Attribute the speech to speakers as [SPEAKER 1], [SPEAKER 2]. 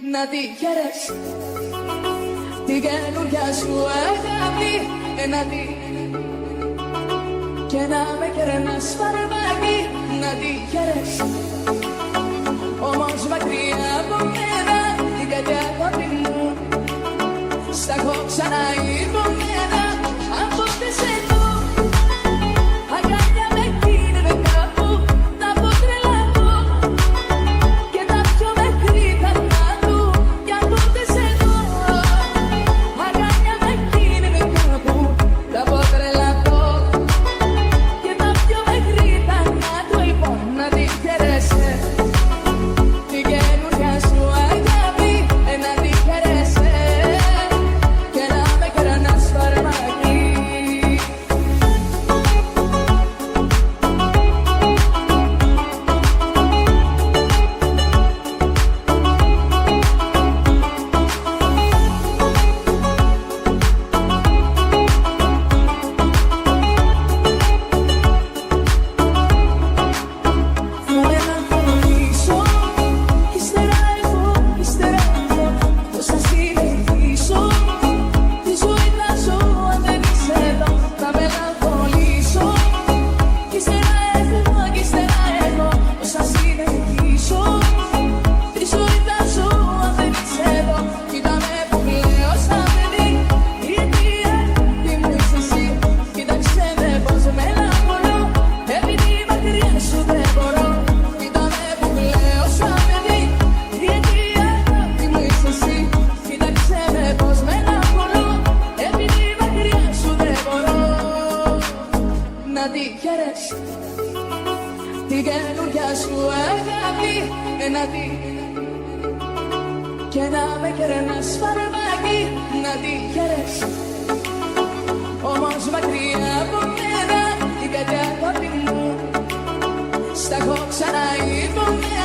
[SPEAKER 1] Να τη χαίρες την καινούρια σου αγάπη, να τη και να με κερνάς φαρμάκι. Να τη χαίρες όμως μακριά από μένα, την καρδιά αγάπη μου στα έχω ξαναϋπομένα. Από πότε σε δω αγκάλια με κλείνουν κάπου, τα πω τρελαθώ και τα πιο μέχρι καρδιά του. Κι από πότε σε δω αγκάλια με κλείνουν κάπου, τα πω τρελαθώ και τα πιο μέχρι καρδιά του. Λοιπόν, να τη χαίρεσαι την καινούρια σου αγάπη, να τη χαίρεσαι και να με κερνάς φαρμάκι. Θα με αναγνωρίσω, ύστερα εγώ, πώς θα συνεχίσω τη ζωή να ζω αν δεν είσαι εδώ. Θα με αναγνωρίσω, ύστερα εγώ, πώς θα συνεχίσω τη ζωή να ζω αν δεν είσαι εδώ. Κοίτα με που κλαίω σαν παιδί, γιατί τι μου είσαι εσύ. Κοίταξε με πως μελαγχολώ, επειδή μακριά σου δεν μπορώ. Κοίτα με που κλαίω σαν παιδί, γιατί τι μου είσαι εσύ. Κοίταξε με πως μελαγχολώ, επειδή μακριά σου δεν μπορώ. Να τη χαίρες την καινούρια σου αγάπη, να τη και να με κερνάς φαρμάκι. Να τη χαίρες όμως μακριά από μένα, την καρδιά αγάπη μου στα έχω ξαναϋπομένα.